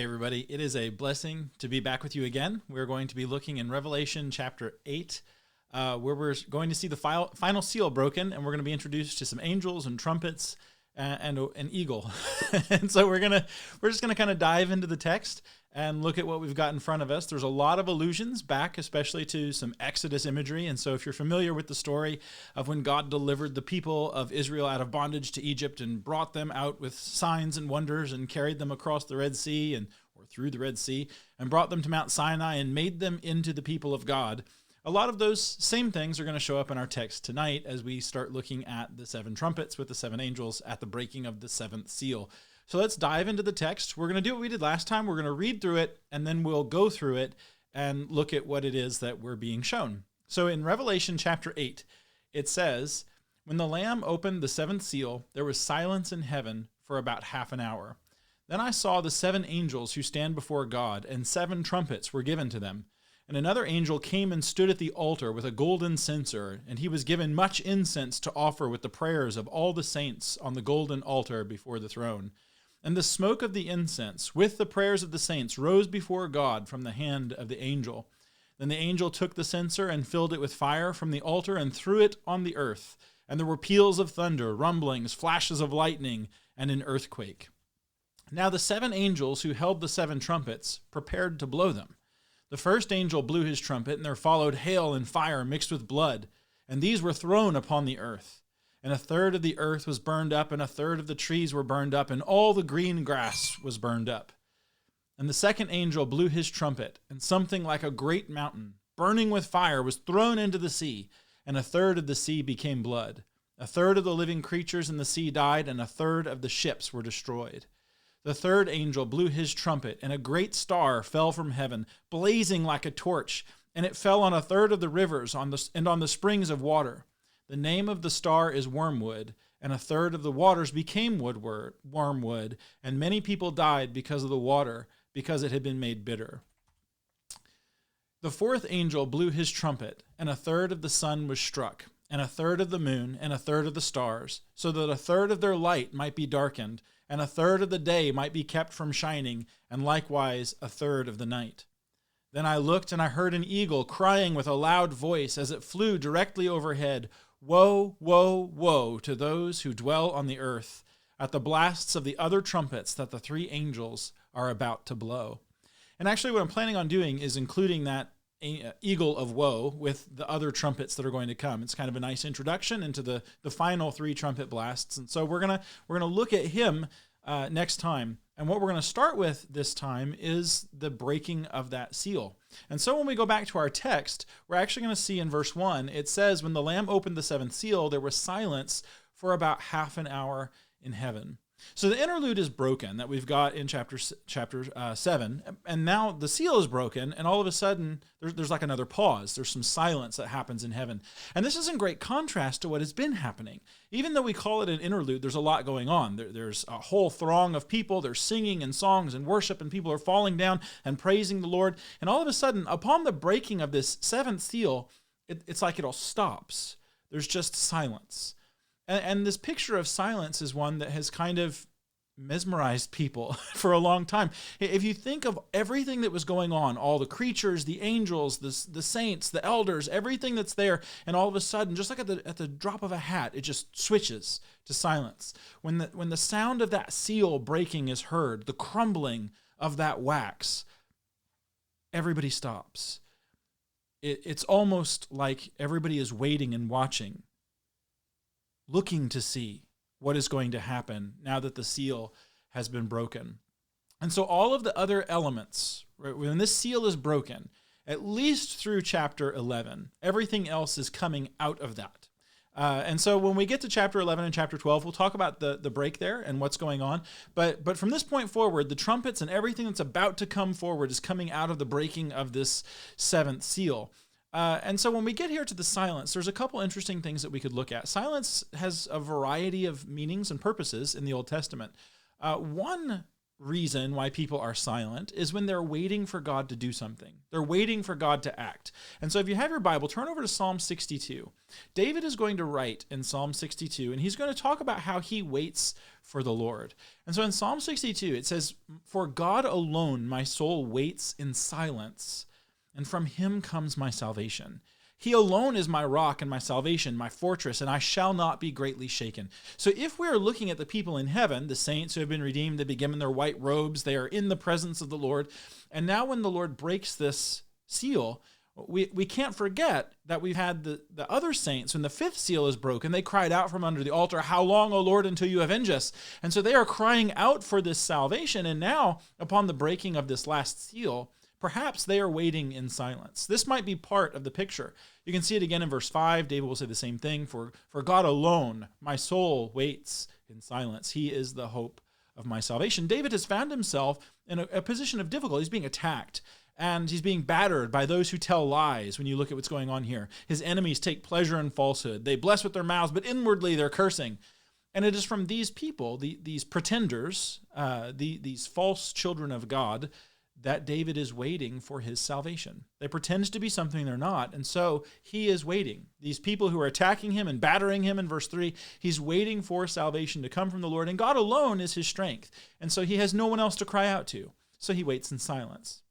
Hey everybody, it is a blessing to be back with you again. We're going to be looking in Revelation chapter 8, where we're going to see the final seal broken, and we're going to be introduced to some angels and trumpets and an eagle. And so we're just gonna kind of dive into the text and look at what we've got in front of us. There's a lot of allusions back, especially to some Exodus imagery. And so if you're familiar with the story of when God delivered the people of Israel out of bondage to Egypt and brought them out with signs and wonders and carried them across the Red Sea or through the Red Sea and brought them to Mount Sinai and made them into the people of God, a lot of those same things are going to show up in our text tonight as we start looking at the seven trumpets with the seven angels at the breaking of the seventh seal. So let's dive into the text. We're going to do what we did last time. We're going to read through it, and then we'll go through it and look at what it is that we're being shown. So in Revelation chapter 8, it says, "When the Lamb opened the seventh seal, there was silence in heaven for about half an hour. Then I saw the seven angels who stand before God, and seven trumpets were given to them. And another angel came and stood at the altar with a golden censer, and he was given much incense to offer with the prayers of all the saints on the golden altar before the throne. And the smoke of the incense, with the prayers of the saints, rose before God from the hand of the angel. Then the angel took the censer and filled it with fire from the altar and threw it on the earth. And there were peals of thunder, rumblings, flashes of lightning, and an earthquake. Now the seven angels who held the seven trumpets prepared to blow them. The first angel blew his trumpet, and there followed hail and fire mixed with blood, and these were thrown upon the earth. And a third of the earth was burned up, and a third of the trees were burned up, and all the green grass was burned up. And the second angel blew his trumpet, and something like a great mountain, burning with fire, was thrown into the sea, and a third of the sea became blood. A third of the living creatures in the sea died, and a third of the ships were destroyed. The third angel blew his trumpet, and a great star fell from heaven, blazing like a torch, and it fell on a third of the rivers and on the springs of water. The name of the star is Wormwood, and a third of the waters became wormwood, and many people died because of the water, because it had been made bitter. The fourth angel blew his trumpet, and a third of the sun was struck, and a third of the moon, and a third of the stars, so that a third of their light might be darkened, and a third of the day might be kept from shining, and likewise a third of the night. Then I looked, and I heard an eagle crying with a loud voice as it flew directly overhead, 'Woe, woe, woe to those who dwell on the earth, at the blasts of the other trumpets that the three angels are about to blow.'" And actually what I'm planning on doing is including that eagle of woe with the other trumpets that are going to come. It's kind of a nice introduction into the final three trumpet blasts. And so we're gonna look at him next time. And what we're going to start with this time is the breaking of that seal. And so when we go back to our text, we're actually going to see in verse 1, it says, "When the Lamb opened the seventh seal, there was silence for about half an hour in heaven." So the interlude is broken that we've got in chapter 7, and now the seal is broken, and all of a sudden there's like another pause. There's some silence that happens in heaven. And this is in great contrast to what has been happening. Even though we call it an interlude, there's a lot going on. There's a whole throng of people. They're singing and songs and worship, and people are falling down and praising the Lord. And all of a sudden, upon the breaking of this seventh seal, it's like it all stops. There's just silence. And this picture of silence is one that has kind of mesmerized people for a long time. If you think of everything that was going on, all the creatures, the angels, the saints, the elders, everything that's there, and all of a sudden, just like at the drop of a hat, it just switches to silence. When the sound of that seal breaking is heard, the crumbling of that wax, everybody stops. It's almost like everybody is waiting and watching, looking to see what is going to happen now that the seal has been broken. And so all of the other elements, right, when this seal is broken, at least through chapter 11, everything else is coming out of that. And so when we get to chapter 11 and chapter 12, we'll talk about the break there and what's going on. But from this point forward, the trumpets and everything that's about to come forward is coming out of the breaking of this seventh seal. And so when we get here to the silence, there's a couple interesting things that we could look at. Silence has a variety of meanings and purposes in the Old Testament. One reason why people are silent is when they're waiting for God to do something. They're waiting for God to act. And so if you have your Bible, turn over to Psalm 62. David is going to write in Psalm 62, and he's going to talk about how he waits for the Lord. And so in Psalm 62, it says, "For God alone my soul waits in silence, and from him comes my salvation. He alone is my rock and my salvation, my fortress, and I shall not be greatly shaken." So if we are looking at the people in heaven, the saints who have been redeemed, they begin in their white robes, they are in the presence of the Lord. And now when the Lord breaks this seal, we can't forget that we've had the other saints, when the fifth seal is broken, they cried out from under the altar, "How long, O Lord, until you avenge us?" And so they are crying out for this salvation. And now, upon the breaking of this last seal, perhaps they are waiting in silence. This might be part of the picture. You can see it again in verse 5. David will say the same thing. For God alone, my soul waits in silence. He is the hope of my salvation. David has found himself in a position of difficulty. He's being attacked, and he's being battered by those who tell lies. When you look at what's going on here, his enemies take pleasure in falsehood. They bless with their mouths, but inwardly they're cursing. And it is from these people, these pretenders, these false children of God, that David is waiting for his salvation. They pretend to be something they're not, and so he is waiting. These people who are attacking him and battering him in verse 3, he's waiting for salvation to come from the Lord, and God alone is his strength. And so he has no one else to cry out to, so he waits in silence.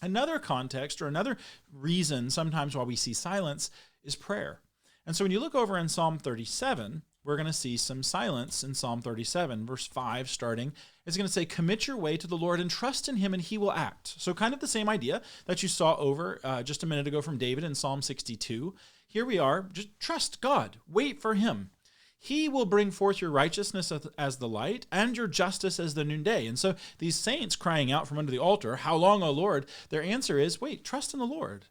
Another context, or another reason sometimes why we see silence, is prayer. And so when you look over in Psalm 37, we're going to see some silence in Psalm 37, verse 5 starting. It's going to say, "Commit your way to the Lord and trust in him, and he will act." So kind of the same idea that you saw over just a minute ago from David in Psalm 62. Here we are, just trust God, wait for him. He will bring forth your righteousness as the light and your justice as the noonday. And so these saints crying out from under the altar, "How long, O Lord?" Their answer is, wait, trust in the Lord.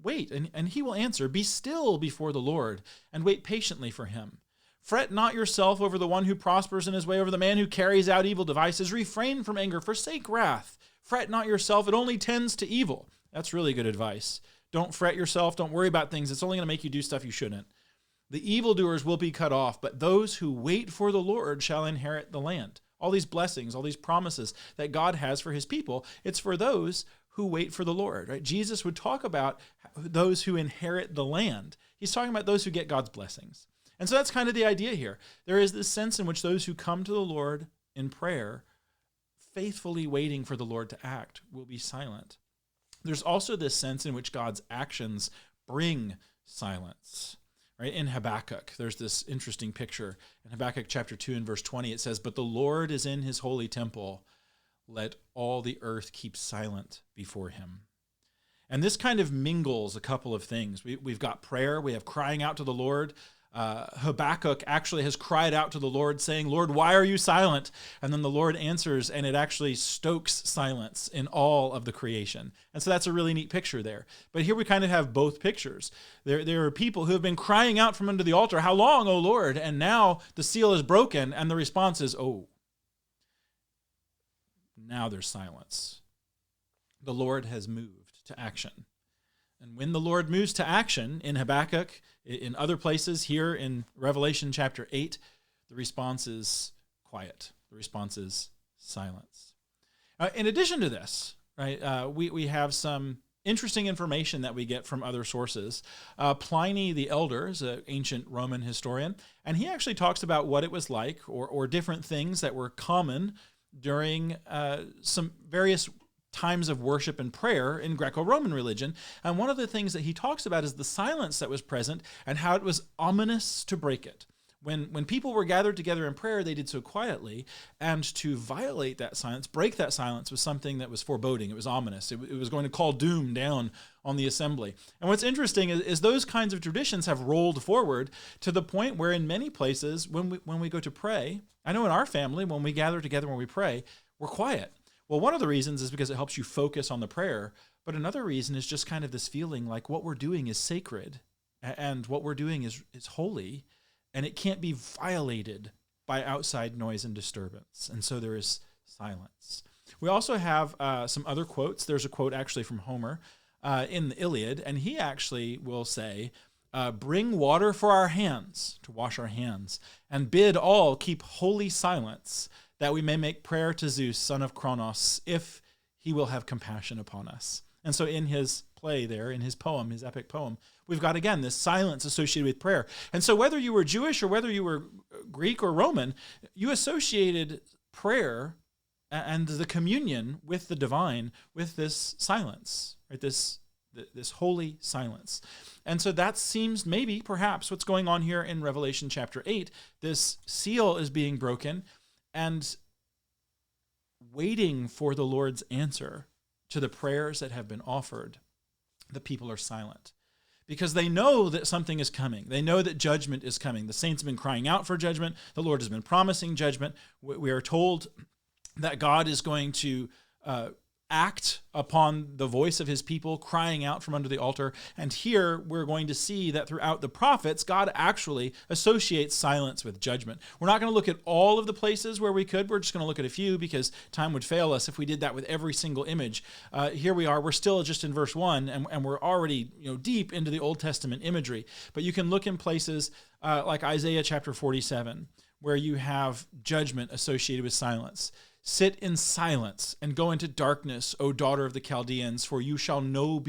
Wait, and he will answer. Be still before the Lord and wait patiently for him. Fret not yourself over the one who prospers in his way, over the man who carries out evil devices. Refrain from anger, forsake wrath. Fret not yourself, it only tends to evil. That's really good advice. Don't fret yourself, don't worry about things. It's only going to make you do stuff you shouldn't. The evildoers will be cut off, but those who wait for the Lord shall inherit the land. All these blessings, all these promises that God has for his people, it's for those who wait for the Lord, right? Jesus would talk about those who inherit the land. He's talking about those who get God's blessings. And so that's kind of the idea here. There is this sense in which those who come to the Lord in prayer, faithfully waiting for the Lord to act, will be silent. There's also this sense in which God's actions bring silence. Right? In Habakkuk, there's this interesting picture. In Habakkuk chapter 2 and verse 20, it says, "But the Lord is in his holy temple. Let all the earth keep silent before him." And this kind of mingles a couple of things. We've got prayer. We have crying out to the Lord. Habakkuk actually has cried out to the Lord saying, "Lord, why are you silent?" And then the Lord answers, and it actually stokes silence in all of the creation. And so that's a really neat picture there. But here we kind of have both pictures. There are people who have been crying out from under the altar, "How long, O Lord?" And now the seal is broken, and the response is, "Oh." Now there's silence. The Lord has moved to action. And when the Lord moves to action in Habakkuk, in other places, here in Revelation chapter 8, the response is quiet. The response is silence. In addition to this, right, we have some interesting information that we get from other sources. Pliny the Elder is an ancient Roman historian, and he actually talks about what it was like, or different things that were common during some various times of worship and prayer in Greco-Roman religion. And one of the things that he talks about is the silence that was present and how it was ominous to break it. When people were gathered together in prayer, they did so quietly, and to violate that silence, break that silence, was something that was foreboding. It was ominous. It was going to call doom down on the assembly. And what's interesting is those kinds of traditions have rolled forward to the point where in many places, when we go to pray, I know in our family, when we gather together, when we pray, we're quiet. Well, one of the reasons is because it helps you focus on the prayer, but another reason is just kind of this feeling like what we're doing is sacred, and what we're doing is holy, and it can't be violated by outside noise and disturbance. And so there is silence. We also have some other quotes. There's a quote actually from Homer in the Iliad, and he actually will say, "Bring water for our hands," to wash our hands, "and bid all keep holy silence, that we may make prayer to Zeus, son of Kronos, if he will have compassion upon us. And so in his play there, in his poem, his epic poem, we've got, again, this silence associated with prayer. And so whether you were Jewish or whether you were Greek or Roman, you associated prayer and the communion with the divine with this silence, right? This holy silence. And so that seems maybe, perhaps, what's going on here in Revelation chapter 8. This seal is being broken, and waiting for the Lord's answer to the prayers that have been offered, the people are silent because they know that something is coming. They know that judgment is coming. The saints have been crying out for judgment. The Lord has been promising judgment. We are told that God is going to act upon the voice of his people crying out from under the altar. And here we're going to see that throughout the prophets, God actually associates silence with judgment. We're not going to look at all of the places where we could. We're just going to look at a few because time would fail us if we did that with every single image. Here we are. We're still just in verse 1, and we're already deep into the Old Testament imagery. But you can look in places like Isaiah chapter 47, where you have judgment associated with silence. Sit in silence and go into darkness, O daughter of the Chaldeans, for you shall no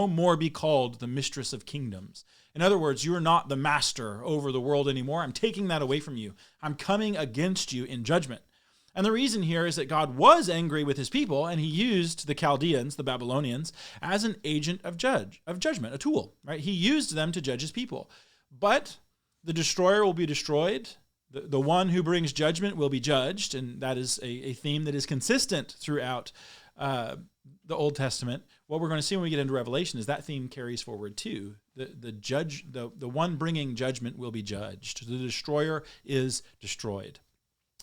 more be called the mistress of kingdoms. In other words, you are not the master over the world anymore. I'm taking that away from you. I'm coming against you in judgment. And the reason here is that God was angry with his people, and he used the Chaldeans, the Babylonians, as an agent of judgment, a tool, right? He used them to judge his people. But the destroyer will be destroyed. The one who brings judgment will be judged, and that is a theme that is consistent throughout the Old Testament. What we're going to see when we get into Revelation is that theme carries forward too. The one bringing judgment will be judged. The destroyer is destroyed.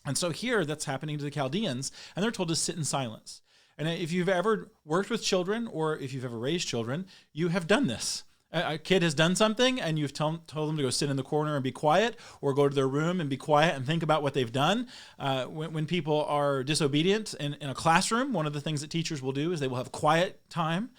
And so here that's happening to the Chaldeans, and they're told to sit in silence. And if you've ever worked with children or if you've ever raised children, you have done this. A kid has done something and you've told them to go sit in the corner and be quiet, or go to their room and be quiet and think about what they've done. When people are disobedient in a classroom, one of the things that teachers will do is they will have quiet time.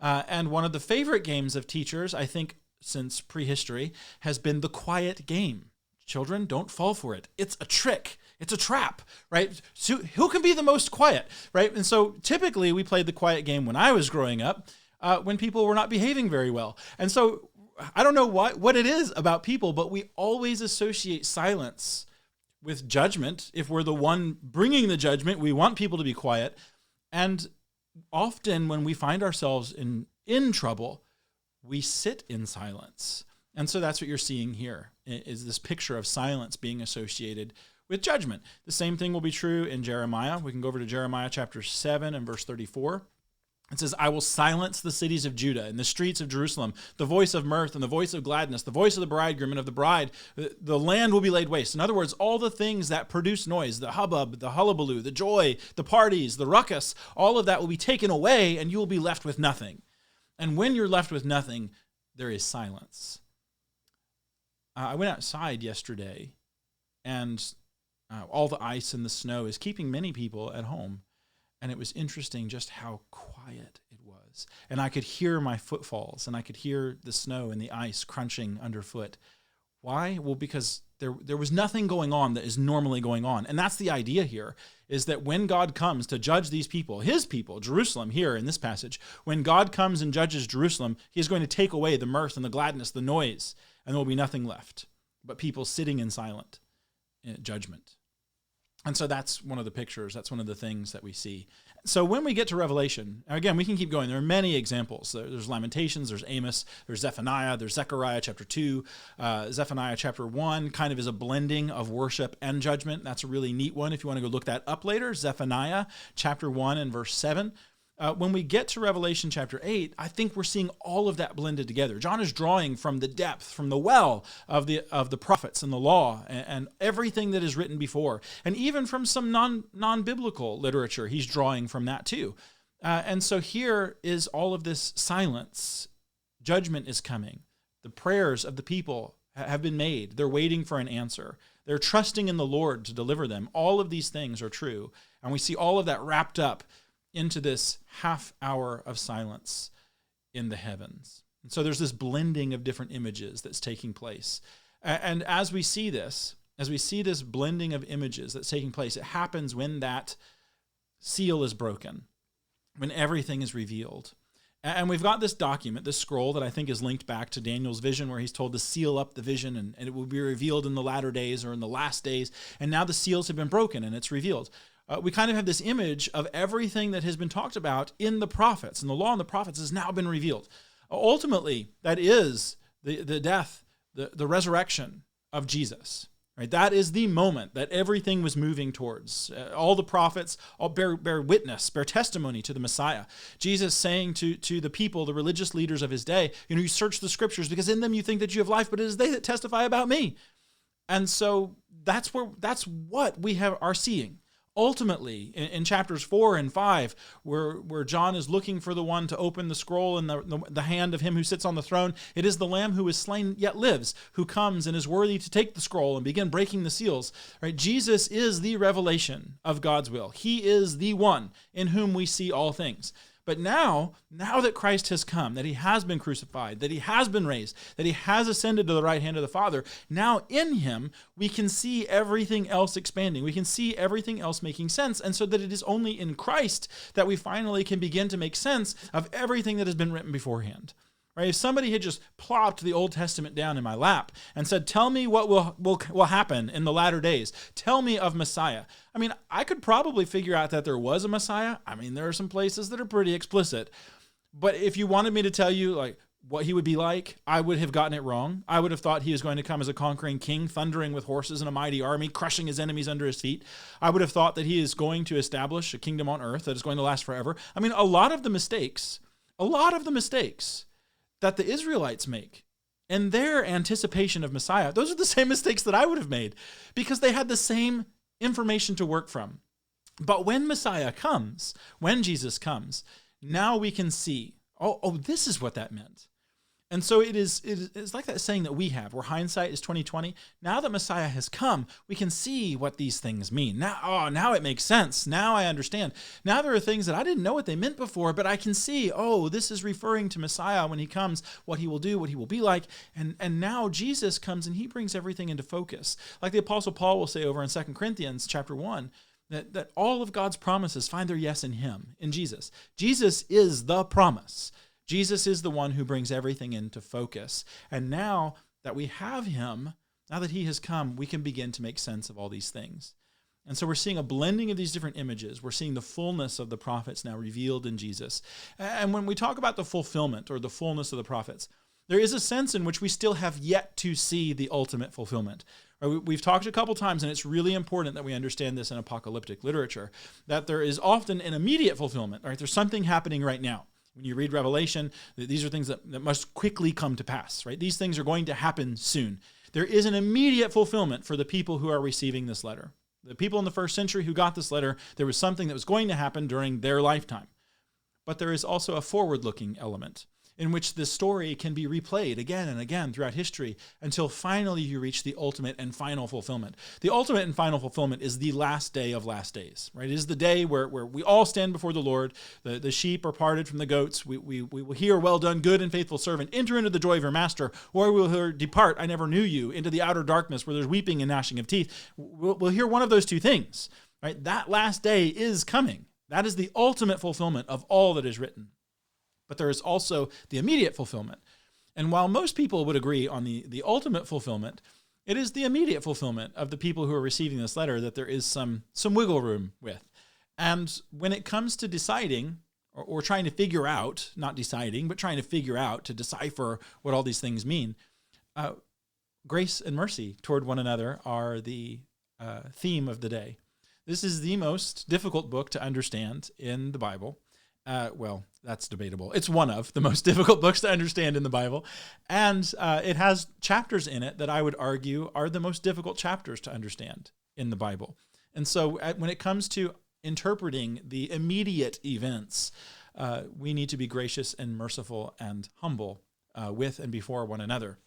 And one of the favorite games of teachers, I think since prehistory, has been the quiet game. Children, don't fall for it. It's a trick. It's a trap, right? So who can be the most quiet, right? And so typically we played the quiet game when I was growing up, when people were not behaving very well. And so I don't know what it is about people, but we always associate silence with judgment. If we're the one bringing the judgment, we want people to be quiet. And often when we find ourselves in trouble, we sit in silence. And so that's what you're seeing here, is this picture of silence being associated with judgment. The same thing will be true in Jeremiah. We can go over to Jeremiah chapter 7 and verse 34. It says, I will silence the cities of Judah and the streets of Jerusalem, the voice of mirth and the voice of gladness, the voice of the bridegroom and of the bride. The land will be laid waste. In other words, all the things that produce noise, the hubbub, the hullabaloo, the joy, the parties, the ruckus, all of that will be taken away and you will be left with nothing. And when you're left with nothing, there is silence. I went outside yesterday, and all the ice and the snow is keeping many people at home. And it was interesting just how quiet it was. And I could hear my footfalls, and I could hear the snow and the ice crunching underfoot. Why? Well, because there was nothing going on that is normally going on. And that's the idea here, is that when God comes to judge these people, his people, Jerusalem here in this passage, when God comes and judges Jerusalem, he is going to take away the mirth and the gladness, the noise, and there will be nothing left but people sitting in silent judgment. And so that's one of the pictures. That's one of the things that we see. So when we get to Revelation, again, we can keep going. There are many examples. There's Lamentations, there's Amos, there's Zephaniah, there's Zechariah chapter 2. Zephaniah chapter 1 kind of is a blending of worship and judgment. That's a really neat one if you want to go look that up later. Zephaniah chapter 1 and verse 7. When we get to Revelation chapter 8, I think we're seeing all of that blended together. John is drawing from the depth, from the well of the prophets and the law and everything that is written before. And even from some non-biblical literature, he's drawing from that too. And so here is all of this silence. Judgment is coming. The prayers of the people have been made. They're waiting for an answer. They're trusting in the Lord to deliver them. All of these things are true. And we see all of that wrapped up into this half hour of silence in the heavens. And so there's this blending of different images that's taking place. And as we see this, as we see this blending of images that's taking place, it happens when that seal is broken, when everything is revealed. And we've got this document, this scroll that I think is linked back to Daniel's vision, where he's told to seal up the vision and it will be revealed in the latter days or in the last days. And now the seals have been broken and it's revealed. We kind of have this image of everything that has been talked about in the prophets, and the law and the prophets has now been revealed. Ultimately, that is the death, the resurrection of Jesus. Right, that is the moment that everything was moving towards. All the prophets all bear witness, bear testimony to the Messiah. Jesus saying to the people, the religious leaders of his day, you search the scriptures because in them you think that you have life, but it is they that testify about me. And so that's what we are seeing. Ultimately, in chapters 4 and 5, where John is looking for the one to open the scroll in the hand of him who sits on the throne, it is the Lamb who is slain yet lives, who comes and is worthy to take the scroll and begin breaking the seals. Right? Jesus is the revelation of God's will. He is the one in whom we see all things. But now that Christ has come, that he has been crucified, that he has been raised, that he has ascended to the right hand of the Father, now in him we can see everything else expanding. We can see everything else making sense. And so that it is only in Christ that we finally can begin to make sense of everything that has been written beforehand. Right? If somebody had just plopped the Old Testament down in my lap and said, tell me what will happen in the latter days. Tell me of Messiah. I mean, I could probably figure out that there was a Messiah. I mean, there are some places that are pretty explicit. But if you wanted me to tell you like what he would be like, I would have gotten it wrong. I would have thought he was going to come as a conquering king, thundering with horses and a mighty army, crushing his enemies under his feet. I would have thought that he is going to establish a kingdom on earth that is going to last forever. I mean, a lot of the mistakes that the Israelites make in their anticipation of Messiah, those are the same mistakes that I would have made because they had the same information to work from. But when Messiah comes, when Jesus comes, now we can see, oh, this is what that meant. And so it's like that saying that we have, where hindsight is 20/20. Now that Messiah has come, we can see what these things mean. Now it makes sense. Now I understand. Now there are things that I didn't know what they meant before, but I can see, this is referring to Messiah when he comes, what he will do, what he will be like. And now Jesus comes and he brings everything into focus. Like the Apostle Paul will say over in 2 Corinthians chapter 1, that all of God's promises find their yes in him, in Jesus. Jesus is the promise. Jesus is the one who brings everything into focus. And now that we have him, now that he has come, we can begin to make sense of all these things. And so we're seeing a blending of these different images. We're seeing the fullness of the prophets now revealed in Jesus. And when we talk about the fulfillment or the fullness of the prophets, there is a sense in which we still have yet to see the ultimate fulfillment. We've talked a couple times, and it's really important that we understand this in apocalyptic literature, that there is often an immediate fulfillment. Right? There's something happening right now. When you read Revelation, these are things that must quickly come to pass, right? These things are going to happen soon. There is an immediate fulfillment for the people who are receiving this letter. The people in the first century who got this letter, there was something that was going to happen during their lifetime. But there is also a forward-looking element in which this story can be replayed again and again throughout history until finally you reach the ultimate and final fulfillment. The ultimate and final fulfillment is the last day of last days, right? It is the day where we all stand before the Lord. The sheep are parted from the goats. We will hear, well done, good and faithful servant. Enter into the joy of your master. Or we will hear, depart, I never knew you, into the outer darkness where there's weeping and gnashing of teeth. We'll hear one of those two things, right? That last day is coming. That is the ultimate fulfillment of all that is written. But there is also the immediate fulfillment. And while most people would agree on the ultimate fulfillment, it is the immediate fulfillment of the people who are receiving this letter that there is some wiggle room with. And when it comes to deciding or trying to figure out, not deciding, but trying to figure out, to decipher what all these things mean, grace and mercy toward one another are the theme of the day. This is the most difficult book to understand in the Bible. Well, that's debatable. It's one of the most difficult books to understand in the Bible. And it has chapters in it that I would argue are the most difficult chapters to understand in the Bible. And so when it comes to interpreting the immediate events, we need to be gracious and merciful and humble with and before one another.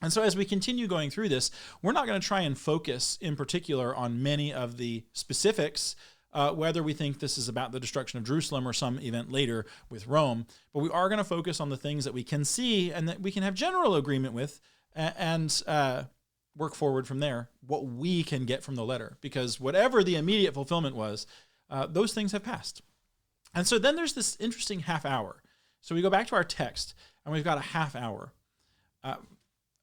And so as we continue going through this, we're not going to try and focus in particular on many of the specifics, whether we think this is about the destruction of Jerusalem or some event later with Rome, but we are going to focus on the things that we can see and that we can have general agreement with and work forward from there, what we can get from the letter, because whatever the immediate fulfillment was, those things have passed. And so then there's this interesting half hour. So we go back to our text, and we've got a half hour.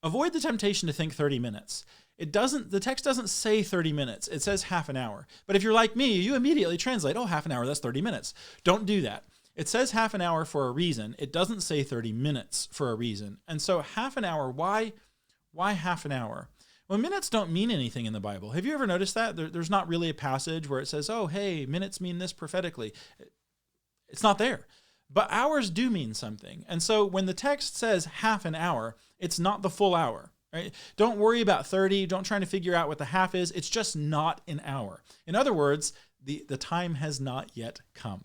Avoid the temptation to think 30 minutes. The text doesn't say 30 minutes. It says half an hour. But if you're like me, you immediately translate, oh, half an hour, that's 30 minutes. Don't do that. It says half an hour for a reason. It doesn't say 30 minutes for a reason. And so half an hour, why half an hour? Well, minutes don't mean anything in the Bible. Have you ever noticed that? There's not really a passage where it says, oh, hey, minutes mean this prophetically. It's not there. But hours do mean something. And so when the text says half an hour, it's not the full hour. Right? Don't worry about 30. Don't try to figure out what the half is. It's just not an hour. In other words, the time has not yet come.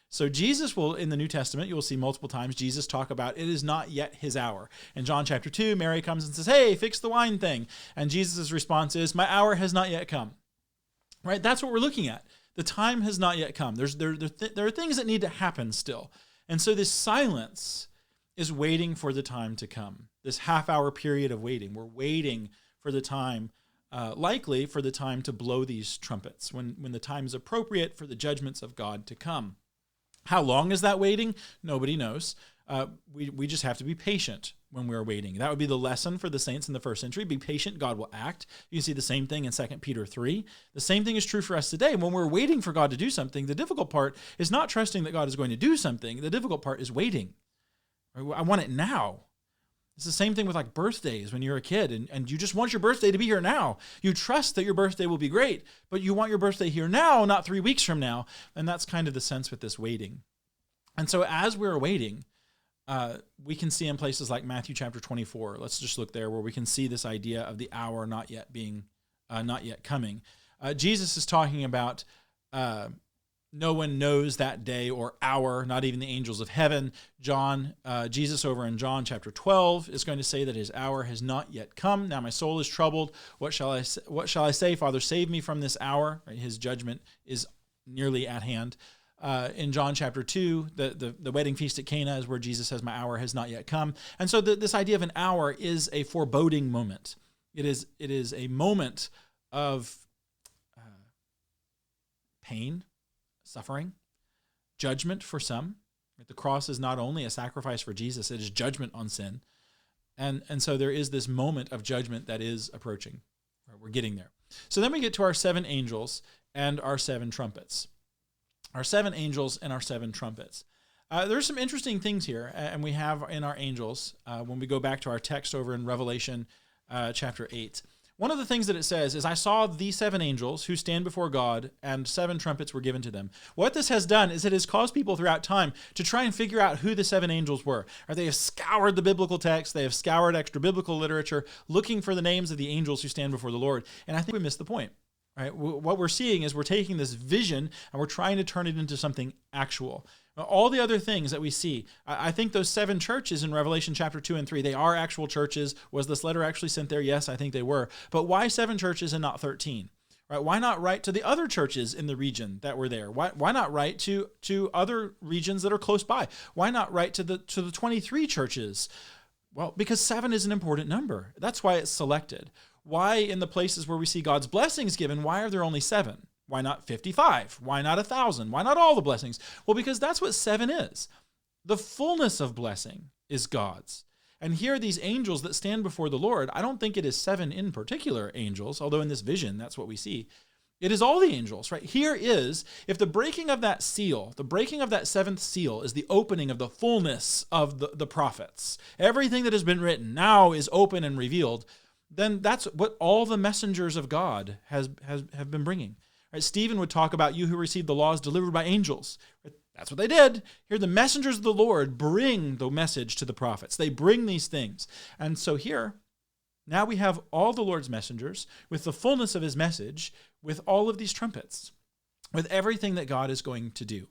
So Jesus will, in the New Testament, you will see multiple times Jesus talk about it is not yet his hour. In John chapter 2, Mary comes and says, hey, fix the wine thing. And Jesus' response is, my hour has not yet come. Right? That's what we're looking at. The time has not yet come. There are things that need to happen still. And so this silence is waiting for the time to come. This half-hour period of waiting. We're waiting for the time, likely for the time to blow these trumpets, when the time is appropriate for the judgments of God to come. How long is that waiting? Nobody knows. We just have to be patient when we're waiting. That would be the lesson for the saints in the first century. Be patient, God will act. You see the same thing in 2 Peter 3. The same thing is true for us today. When we're waiting for God to do something, the difficult part is not trusting that God is going to do something. The difficult part is waiting. I want it now. It's the same thing with like birthdays when you're a kid and you just want your birthday to be here now. You trust that your birthday will be great, but you want your birthday here now, not 3 weeks from now. And that's kind of the sense with this waiting. And so as we're waiting, we can see in places like Matthew chapter 24, let's just look there, where we can see this idea of the hour not yet coming. Jesus is talking about no one knows that day or hour, not even the angels of heaven. Jesus over in John chapter 12 is going to say that his hour has not yet come. Now my soul is troubled. What shall I say? Father, save me from this hour. Right? His judgment is nearly at hand. In John chapter 2, the wedding feast at Cana is where Jesus says, my hour has not yet come. And so this idea of an hour is a foreboding moment. It is a moment of pain, suffering, judgment for some. The cross is not only a sacrifice for Jesus, it is judgment on sin. And so there is this moment of judgment that is approaching. We're getting there. So then we get to our 7 angels and our 7 trumpets. Our 7 angels and our 7 trumpets. There's some interesting things here, and we have in our angels, when we go back to our text over in Revelation chapter 8. One of the things that it says is, I saw the 7 angels who stand before God, and 7 trumpets were given to them. What this has done is it has caused people throughout time to try and figure out who the 7 angels were. Or they have scoured the biblical text, they have scoured extra biblical literature, looking for the names of the angels who stand before the Lord. And I think we missed the point. Right? What we're seeing is we're taking this vision and we're trying to turn it into something actual. All the other things that we see, I think those 7 churches in Revelation chapter 2 and 3, they are actual churches. Was this letter actually sent there? Yes, I think they were. But why 7 churches and not 13? Right? Why not write to the other churches in the region that were there? Why not write to other regions that are close by? Why not write to the 23 churches? Well, because 7 is an important number. That's why it's selected. Why in the places where we see God's blessings given, why are there only 7? Why not 55? Why not 1,000? Why not all the blessings? Well, because that's what 7 is. The fullness of blessing is God's. And here are these angels that stand before the Lord. I don't think it is 7 in particular angels, although in this vision, that's what we see. It is all the angels, right? Here is, if the breaking of that seal, the breaking of that 7th seal is the opening of the fullness of the prophets. Everything that has been written now is open and revealed. Then that's what all the messengers of God have been bringing. Right? Stephen would talk about you who received the laws delivered by angels. Right? That's what they did. Here, the messengers of the Lord bring the message to the prophets. They bring these things. And so here, now we have all the Lord's messengers with the fullness of his message, with all of these trumpets, with everything that God is going to do.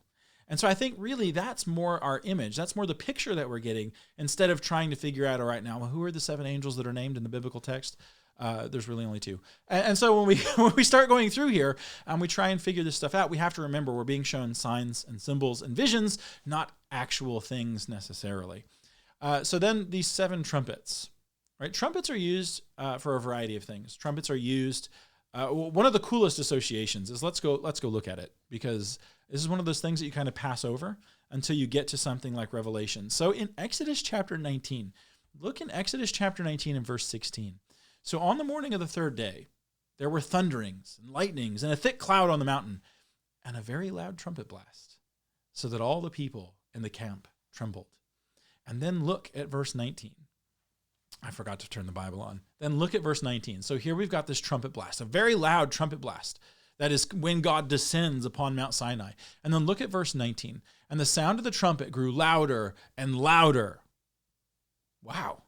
And so I think really that's more our image. That's more the picture that we're getting, instead of trying to figure out, all right, now, who are the 7 angels that are named in the biblical text? There's really only 2. And so when we start going through here and we try and figure this stuff out, we have to remember we're being shown signs and symbols and visions, not actual things necessarily. So then these 7 trumpets. right? Trumpets are used for a variety of things. Trumpets are used. One of the coolest associations is let's go look at it, because this is one of those things that you kind of pass over until you get to something like Revelation. So in Exodus chapter 19, look in Exodus chapter 19 and verse 16. So on the morning of the third day, there were thunderings and lightnings and a thick cloud on the mountain and a very loud trumpet blast, so that all the people in the camp trembled. And then look at verse 19. I forgot to turn the Bible on. Then look at verse 19. So here we've got this trumpet blast, a very loud trumpet blast. That is when God descends upon Mount Sinai. And then look at verse 19. And the sound of the trumpet grew louder and louder. Wow.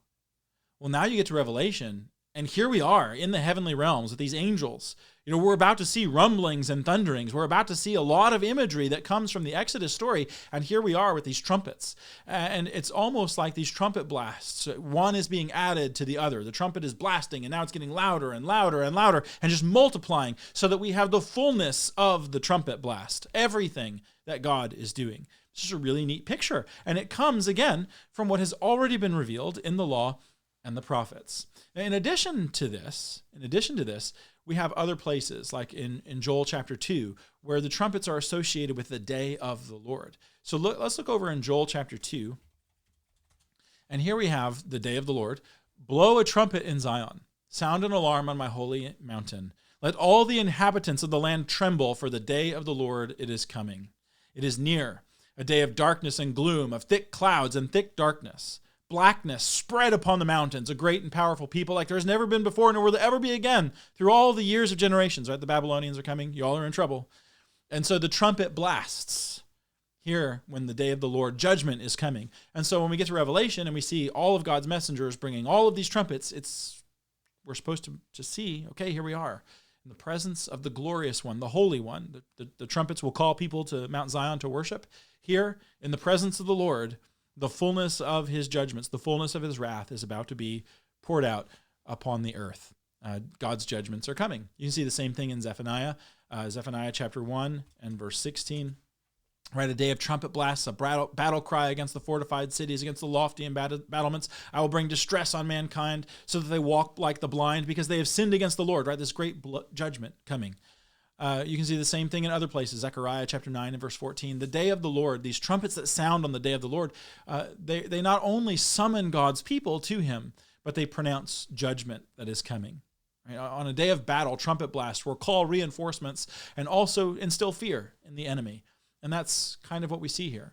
Well, now you get to Revelation, and here we are in the heavenly realms with these angels. You know, we're about to see rumblings and thunderings. We're about to see a lot of imagery that comes from the Exodus story. And here we are with these trumpets. And it's almost like these trumpet blasts. One is being added to the other. The trumpet is blasting, and now it's getting louder and louder and louder and just multiplying, so that we have the fullness of the trumpet blast, everything that God is doing. It's just a really neat picture. And it comes, again, from what has already been revealed in the law and the prophets. Now, in addition to this, we have other places, like in Joel chapter 2, where the trumpets are associated with the day of the Lord. So let's look over in Joel chapter 2. And here we have the day of the Lord. Blow a trumpet in Zion. Sound an alarm on my holy mountain. Let all the inhabitants of the land tremble, for the day of the Lord, it is coming. It is near, a day of darkness and gloom, of thick clouds and thick darkness. Blackness spread upon the mountains, a great and powerful people like there has never been before, nor will there ever be again through all the years of generations, right? The Babylonians are coming. Y'all are in trouble. And so the trumpet blasts here when the day of the Lord, judgment is coming. And so when we get to Revelation and we see all of God's messengers bringing all of these trumpets, we're supposed to see, okay, here we are in the presence of the glorious one, the Holy One. The trumpets will call people to Mount Zion to worship. Here in the presence of the Lord, the fullness of his judgments, the fullness of his wrath is about to be poured out upon the earth. God's judgments are coming. You can see the same thing in Zephaniah. Zephaniah chapter 1 and verse 16. Right, a day of trumpet blasts, a battle cry against the fortified cities, against the lofty embattlements. I will bring distress on mankind, so that they walk like the blind, because they have sinned against the Lord. Right, this great judgment coming. You can see the same thing in other places. Zechariah chapter 9 and verse 14. The day of the Lord, these trumpets that sound on the day of the Lord, they not only summon God's people to him, but they pronounce judgment that is coming. Right? On a day of battle, trumpet blasts will call reinforcements and also instill fear in the enemy. And that's kind of what we see here.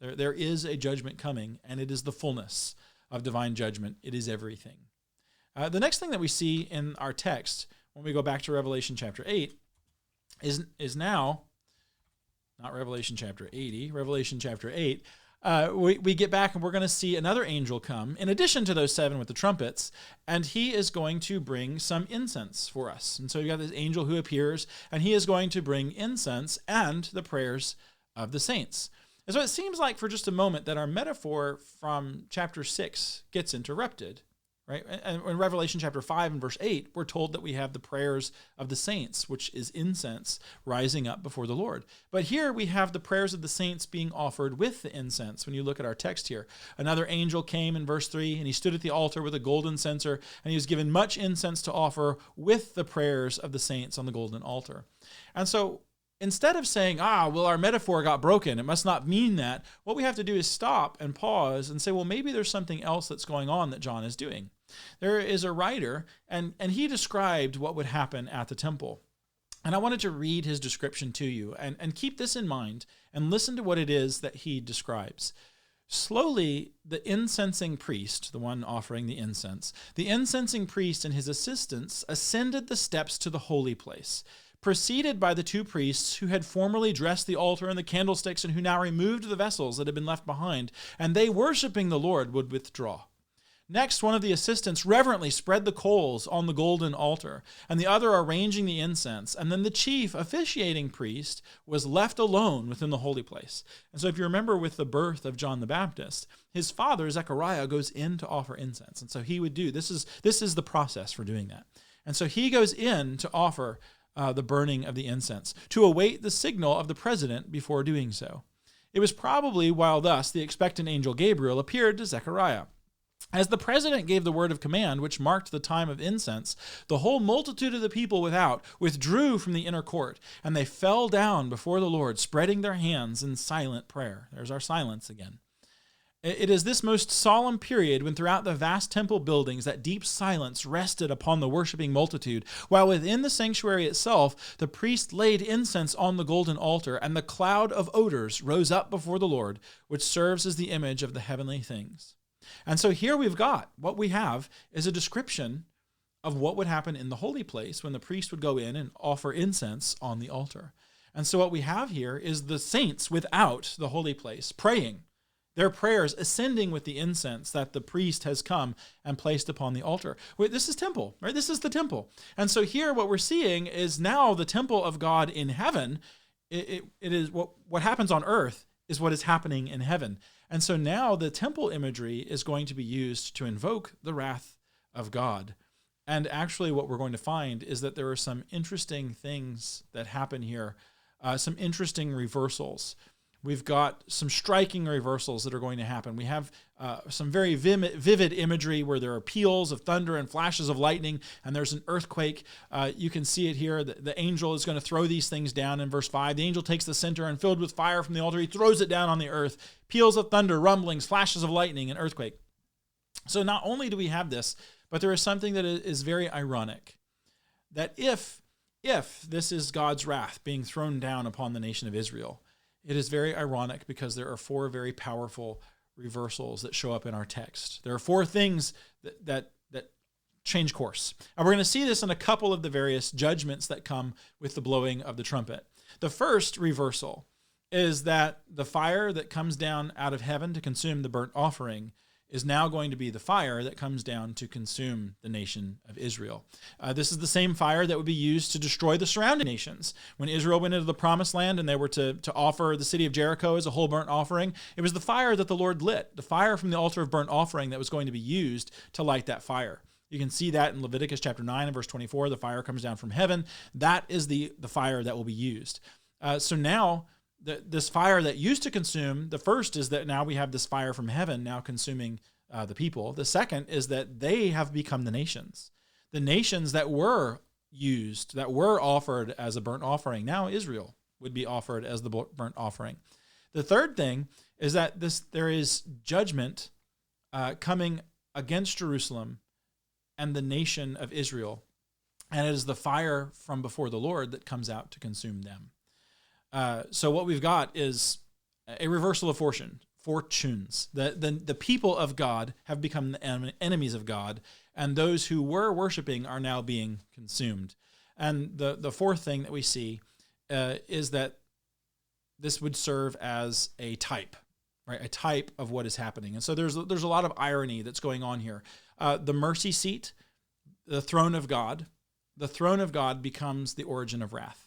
There is a judgment coming, and it is the fullness of divine judgment. It is everything. The next thing that we see in our text, when we go back to Revelation chapter 8, is now, not Revelation chapter 80, Revelation chapter 8, we get back and we're going to see another angel come, in addition to those 7 with the trumpets, and he is going to bring some incense for us. And so you got this angel who appears, and he is going to bring incense and the prayers of the saints. And so it seems like for just a moment that our metaphor from chapter 6 gets interrupted. Right? And in Revelation chapter 5 and verse 8, we're told that we have the prayers of the saints, which is incense rising up before the Lord. But here we have the prayers of the saints being offered with the incense. When you look at our text here, another angel came in verse 3, and he stood at the altar with a golden censer, and he was given much incense to offer with the prayers of the saints on the golden altar. And so instead of saying, well, our metaphor got broken, it must not mean that, what we have to do is stop and pause and say, well, maybe there's something else that's going on that John is doing. There is a writer, and he described what would happen at the temple. And I wanted to read his description to you, and keep this in mind, and listen to what it is that he describes. Slowly, the incensing priest, the one offering the incensing priest and his assistants ascended the steps to the holy place, preceded by the 2 priests who had formerly dressed the altar and the candlesticks, and who now removed the vessels that had been left behind, and they, worshiping the Lord, would withdraw. Next, one of the assistants reverently spread the coals on the golden altar, and the other arranging the incense. And then the chief officiating priest was left alone within the holy place. And so if you remember with the birth of John the Baptist, his father, Zechariah, goes in to offer incense. And so he would do, this is the process for doing that. And so he goes in to offer the burning of the incense, to await the signal of the president before doing so. It was probably while thus the expectant angel Gabriel appeared to Zechariah. As the president gave the word of command, which marked the time of incense, the whole multitude of the people without withdrew from the inner court, and they fell down before the Lord, spreading their hands in silent prayer. There's our silence again. It is this most solemn period when throughout the vast temple buildings that deep silence rested upon the worshiping multitude, while within the sanctuary itself the priest laid incense on the golden altar, and the cloud of odors rose up before the Lord, which serves as the image of the heavenly things. And so here what we have is a description of what would happen in the holy place when the priest would go in and offer incense on the altar. And so what we have here is the saints without the holy place praying, their prayers ascending with the incense that the priest has come and placed upon the altar. This is temple, right? This is the temple. And so here what we're seeing is now the temple of God in heaven. It is what happens on earth is what is happening in heaven. And so now the temple imagery is going to be used to invoke the wrath of God. And actually what we're going to find is that there are some interesting things that happen here, some interesting reversals. We've got some striking reversals that are going to happen. We have some very vivid imagery where there are peals of thunder and flashes of lightning, and there's an earthquake. You can see it here. The angel is going to throw these things down in verse 5. The angel takes the center, and filled with fire from the altar, he throws it down on the earth. Peals of thunder, rumblings, flashes of lightning, and earthquake. So not only do we have this, but there is something that is very ironic. That if this is God's wrath being thrown down upon the nation of Israel, it is very ironic because there are 4 very powerful reversals that show up in our text. There are 4 things that change course. And we're going to see this in a couple of the various judgments that come with the blowing of the trumpet. The first reversal is that the fire that comes down out of heaven to consume the burnt offering is now going to be the fire that comes down to consume the nation of Israel. This is the same fire that would be used to destroy the surrounding nations. When Israel went into the promised land and they were to offer the city of Jericho as a whole burnt offering, it was the fire that the Lord lit, the fire from the altar of burnt offering that was going to be used to light that fire. You can see that in Leviticus chapter 9 and verse 24, the fire comes down from heaven. That is the fire that will be used. So now, this fire that used to consume, the first is that now we have this fire from heaven now consuming the people. The second is that they have become the nations. The nations that were used, that were offered as a burnt offering, now Israel would be offered as the burnt offering. The third thing is that there is judgment coming against Jerusalem and the nation of Israel, and it is the fire from before the Lord that comes out to consume them. So what we've got is a reversal of fortunes. The people of God have become the enemies of God, and those who were worshiping are now being consumed. And the fourth thing that we see is that this would serve as a type, right? A type of what is happening. And so there's a lot of irony that's going on here. The mercy seat, the throne of God becomes the origin of wrath.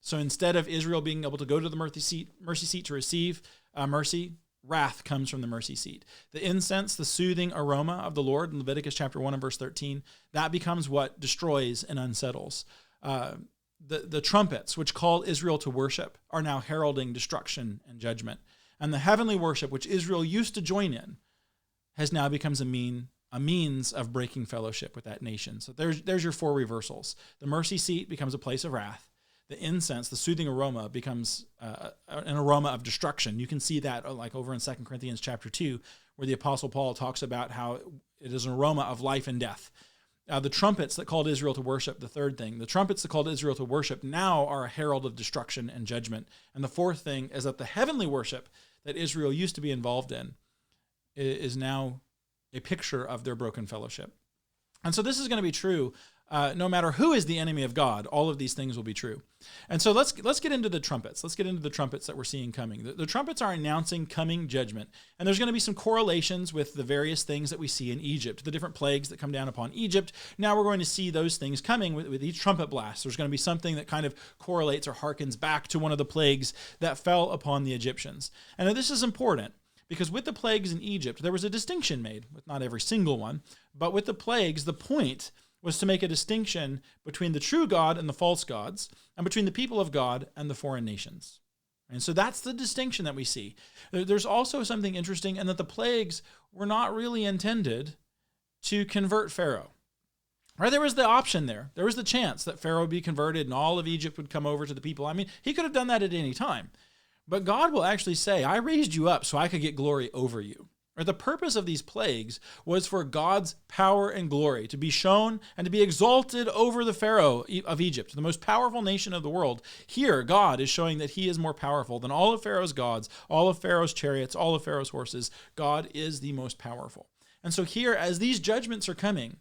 So instead of Israel being able to go to the mercy seat to receive mercy, wrath comes from the mercy seat. The incense, the soothing aroma of the Lord in Leviticus chapter 1 and verse 13, that becomes what destroys and unsettles. The trumpets, which call Israel to worship, are now heralding destruction and judgment. And the heavenly worship, which Israel used to join in, has now becomes a means of breaking fellowship with that nation. So there's your 4 reversals. The mercy seat becomes a place of wrath. The incense, the soothing aroma, becomes an aroma of destruction. You can see that like over in 2 Corinthians chapter 2, where the Apostle Paul talks about how it is an aroma of life and death. The trumpets that called Israel to worship, the third thing, the trumpets that called Israel to worship now are a herald of destruction and judgment. And the fourth thing is that the heavenly worship that Israel used to be involved in is now a picture of their broken fellowship. And so this is going to be true no matter who is the enemy of God. All of these things will be true. And so let's get into the trumpets. Let's get into the trumpets that we're seeing coming. The trumpets are announcing coming judgment. And there's going to be some correlations with the various things that we see in Egypt, the different plagues that come down upon Egypt. Now we're going to see those things coming with each trumpet blast. There's going to be something that kind of correlates or harkens back to one of the plagues that fell upon the Egyptians. And this is important, because with the plagues in Egypt, there was a distinction made, with not every single one, but with the plagues, the point was to make a distinction between the true God and the false gods, and between the people of God and the foreign nations. And so that's the distinction that we see. There's also something interesting in that the plagues were not really intended to convert Pharaoh. Right? There was the option there. There was the chance that Pharaoh would be converted and all of Egypt would come over to the people. I mean, he could have done that at any time. But God will actually say, I raised you up so I could get glory over you. Right? The purpose of these plagues was for God's power and glory to be shown and to be exalted over the Pharaoh of Egypt, the most powerful nation of the world. Here, God is showing that he is more powerful than all of Pharaoh's gods, all of Pharaoh's chariots, all of Pharaoh's horses. God is the most powerful. And so here, as these judgments are coming,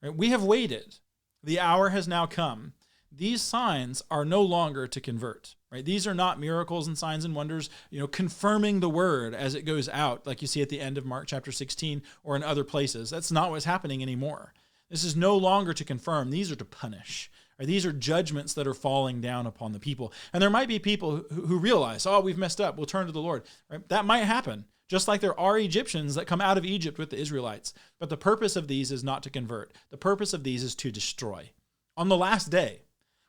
right, we have waited. The hour has now come. These signs are no longer to convert. Right? These are not miracles and signs and wonders, confirming the word as it goes out, like you see at the end of Mark chapter 16 or in other places. That's not what's happening anymore. This is no longer to confirm. These are to punish. Right? These are judgments that are falling down upon the people. And there might be people who realize, oh, we've messed up. We'll turn to the Lord. Right? That might happen. Just like there are Egyptians that come out of Egypt with the Israelites. But the purpose of these is not to convert. The purpose of these is to destroy. On the last day,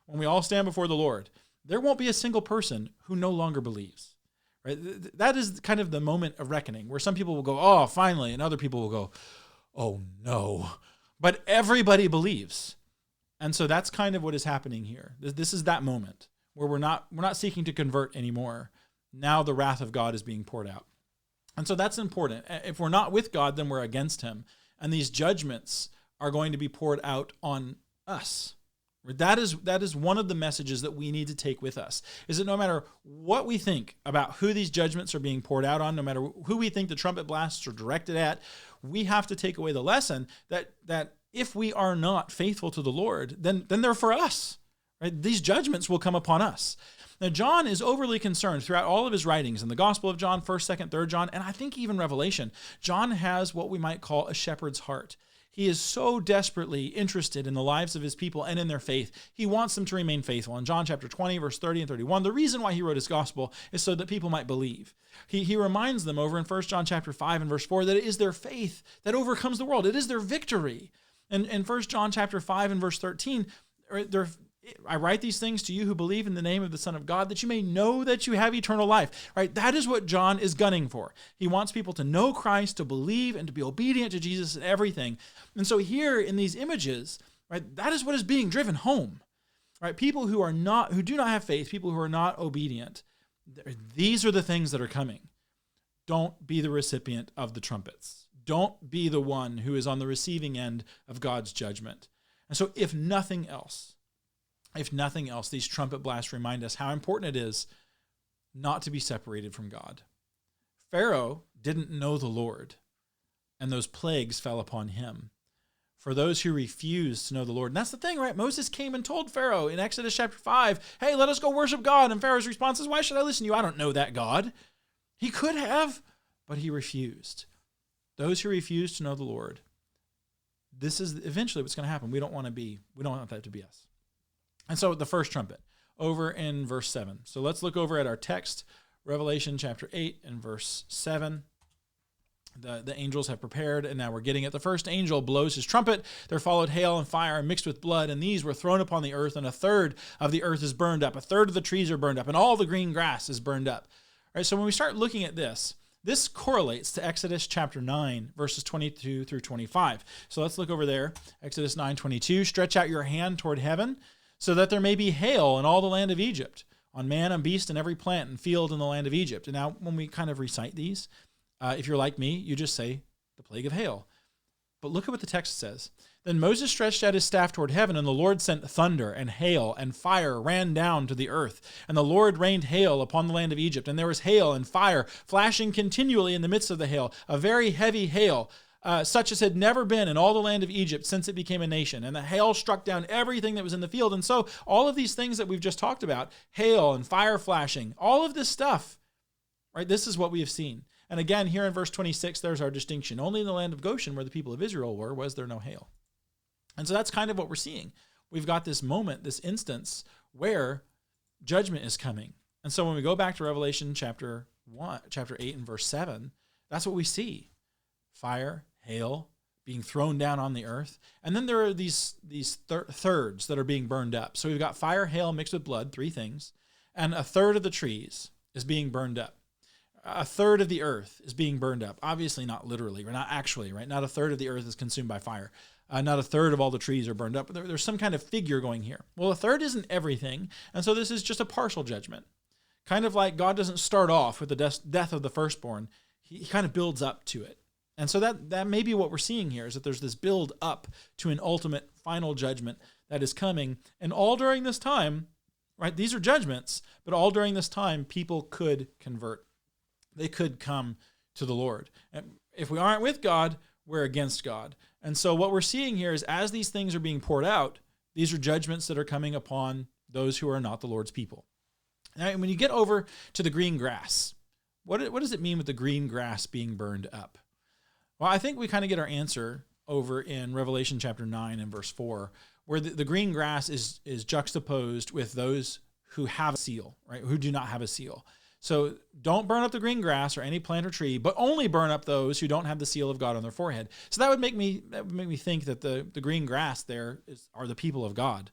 when we all stand before the Lord, there won't be a single person who no longer believes. Right? That is kind of the moment of reckoning where some people will go, oh, finally, and other people will go, oh, no. But everybody believes. And so that's kind of what is happening here. This is that moment where we're not seeking to convert anymore. Now the wrath of God is being poured out. And so that's important. If we're not with God, then we're against him. And these judgments are going to be poured out on us. That is one of the messages that we need to take with us, is that no matter what we think about who these judgments are being poured out on, no matter who we think the trumpet blasts are directed at, we have to take away the lesson that if we are not faithful to the Lord, then they're for us. Right? These judgments will come upon us. Now, John is overly concerned throughout all of his writings in the Gospel of John, 1st, 2nd, 3rd John, and I think even Revelation. John has what we might call a shepherd's heart. He is so desperately interested in the lives of his people and in their faith. He wants them to remain faithful. In John chapter 20, verse 30 and 31, the reason why he wrote his gospel is so that people might believe. He reminds them over in 1 John chapter 5 and verse 4 that it is their faith that overcomes the world. It is their victory. And in 1 John chapter 5 and verse 13, I write these things to you who believe in the name of the Son of God, that you may know that you have eternal life. Right? That is what John is gunning for. He wants people to know Christ, to believe, and to be obedient to Jesus in everything. And so here in these images, right, that is what is being driven home. Right? People who do not have faith, people who are not obedient, these are the things that are coming. Don't be the recipient of the trumpets. Don't be the one who is on the receiving end of God's judgment. And so if nothing else, these trumpet blasts remind us how important it is not to be separated from God. Pharaoh didn't know the Lord, and those plagues fell upon him. For those who refuse to know the Lord, and that's the thing, right? Moses came and told Pharaoh in Exodus chapter 5, hey, let us go worship God. And Pharaoh's response is, why should I listen to you? I don't know that God. He could have, but he refused. Those who refuse to know the Lord, this is eventually what's going to happen. We don't want that to be us. And so the first trumpet, over in verse 7. So let's look over at our text, Revelation chapter 8 and verse 7. The angels have prepared, and now we're getting it. The first angel blows his trumpet. There followed hail and fire mixed with blood, and these were thrown upon the earth, and a third of the earth is burned up. A third of the trees are burned up, and all the green grass is burned up. All right, so when we start looking at this correlates to Exodus chapter 9, verses 22 through 25. So let's look over there. Exodus 9:22. Stretch out your hand toward heaven, so that there may be hail in all the land of Egypt, on man and beast and every plant and field in the land of Egypt. And now when we kind of recite these, if you're like me, you just say the plague of hail. But look at what the text says. Then Moses stretched out his staff toward heaven, and the Lord sent thunder and hail, and fire ran down to the earth. And the Lord rained hail upon the land of Egypt, and there was hail and fire flashing continually in the midst of the hail, a very heavy hail, such as had never been in all the land of Egypt since it became a nation. And the hail struck down everything that was in the field. And so all of these things that we've just talked about, hail and fire flashing, all of this stuff, right? This is what we have seen. And again, here in verse 26, there's our distinction. Only in the land of Goshen, where the people of Israel were, was there no hail. And so that's kind of what we're seeing. We've got this moment, this instance where judgment is coming. And so when we go back to Revelation chapter 8 and verse 7, that's what we see. Fire, hail, being thrown down on the earth. And then there are these thirds that are being burned up. So we've got fire, hail mixed with blood, three things. And a third of the trees is being burned up. a third of the earth is being burned up. Obviously not literally, or not actually, right? Not a third of the earth is consumed by fire. Not a third of all the trees are burned up. But there's some kind of figure going here. Well, a third isn't everything. And so this is just a partial judgment. Kind of like God doesn't start off with the death of the firstborn. He kind of builds up to it. And so that may be what we're seeing here, is that there's this build up to an ultimate final judgment that is coming. And all during this time, right, these are judgments, but all during this time, people could convert. They could come to the Lord. And if we aren't with God, we're against God. And so what we're seeing here is, as these things are being poured out, these are judgments that are coming upon those who are not the Lord's people. Now, when you get over to the green grass, what does it mean with the green grass being burned up? Well, I think we kind of get our answer over in Revelation chapter 9 and verse 4, where the green grass is juxtaposed with those who have a seal, right? Who do not have a seal. So don't burn up the green grass or any plant or tree, but only burn up those who don't have the seal of God on their forehead. So that would make me think that the green grass there are the people of God.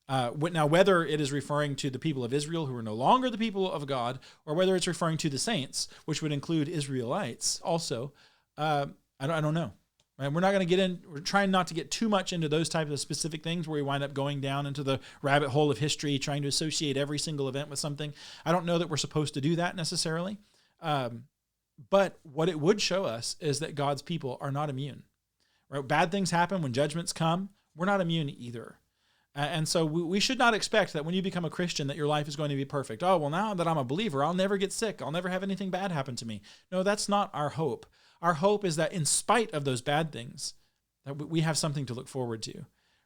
Now, whether it is referring to the people of Israel who are no longer the people of God, or whether it's referring to the saints, which would include Israelites also, I don't know. Right? We're not going to get in. We're trying not to get too much into those types of specific things where we wind up going down into the rabbit hole of history, trying to associate every single event with something. I don't know that we're supposed to do that necessarily. But what it would show us is that God's people are not immune. Right? Bad things happen when judgments come. We're not immune either. And so we should not expect that when you become a Christian that your life is going to be perfect. Oh, well, now that I'm a believer, I'll never get sick. I'll never have anything bad happen to me. No, that's not our hope. Our hope is that in spite of those bad things, that we have something to look forward to.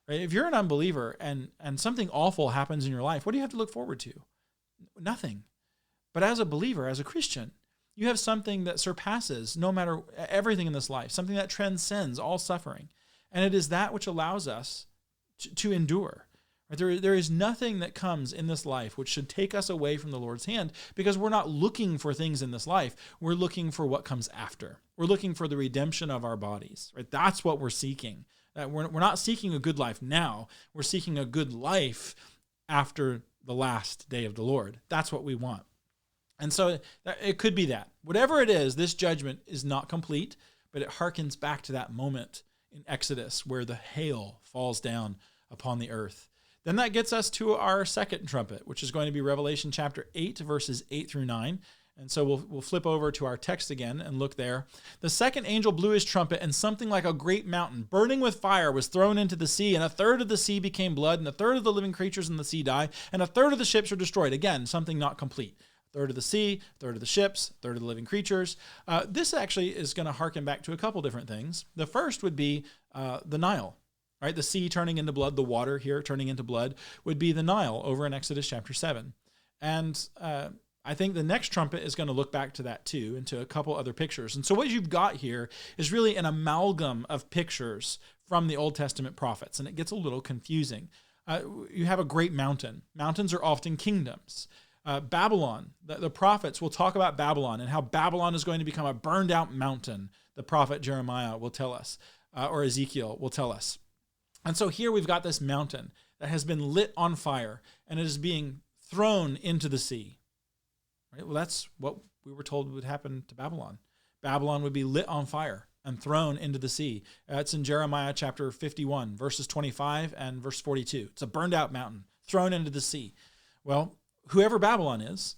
Right? If you're an unbeliever and something awful happens in your life, what do you have to look forward to? Nothing. But as a believer, as a Christian, you have something that surpasses no matter everything in this life, something that transcends all suffering. And it is that which allows us to endure. Right? There is nothing that comes in this life which should take us away from the Lord's hand, because we're not looking for things in this life. We're looking for what comes after. We're looking for the redemption of our bodies. Right? That's what we're seeking. We're not seeking a good life now. We're seeking a good life after the last day of the Lord. That's what we want. And so it could be that. Whatever it is, this judgment is not complete, but it harkens back to that moment in Exodus where the hail falls down upon the earth. Then that gets us to our second trumpet, which is going to be Revelation chapter 8, verses 8 through 9. And so we'll flip over to our text again and look there. The second angel blew his trumpet, and something like a great mountain, burning with fire, was thrown into the sea, and a third of the sea became blood, and a third of the living creatures in the sea died, and a third of the ships were destroyed. Again, something not complete. A third of the sea, a third of the ships, a third of the living creatures. This actually is going to harken back to a couple different things. The first would be the Nile. Right, the sea turning into blood, the water here turning into blood, would be the Nile over in Exodus chapter 7. And I think the next trumpet is going to look back to that too, and to a couple other pictures. And so what you've got here is really an amalgam of pictures from the Old Testament prophets, and it gets a little confusing. You have a great mountain. Mountains are often kingdoms. Babylon, the prophets will talk about Babylon and how Babylon is going to become a burned out mountain, the prophet Jeremiah will tell us, or Ezekiel will tell us. And so here we've got this mountain that has been lit on fire, and it is being thrown into the sea. Right? Well, that's what we were told would happen to Babylon. Babylon would be lit on fire and thrown into the sea. It's in Jeremiah chapter 51, verses 25 and verse 42. It's a burned out mountain thrown into the sea. Well, whoever Babylon is,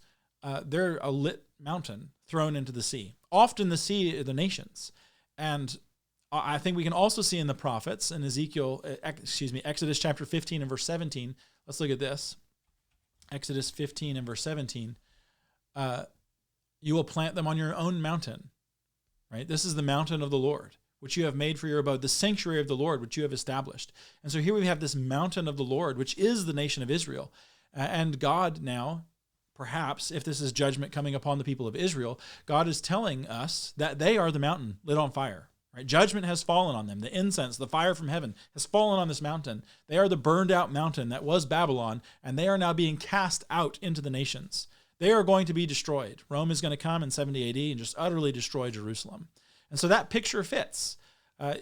they're a lit mountain thrown into the sea. Often the sea are the nations. And I think we can also see in the prophets in Exodus chapter 15 and verse 17. Let's look at this. Exodus 15 and verse 17. You will plant them on your own mountain. Right? This is the mountain of the Lord, which you have made for your abode, the sanctuary of the Lord, which you have established. And so here we have this mountain of the Lord, which is the nation of Israel. And God now, perhaps, if this is judgment coming upon the people of Israel, God is telling us that they are the mountain lit on fire. Right? Judgment has fallen on them. The incense, the fire from heaven has fallen on this mountain. They are the burned out mountain that was Babylon, and they are now being cast out into the nations. They are going to be destroyed. Rome is going to come in 70 AD and just utterly destroy Jerusalem. And so that picture fits. The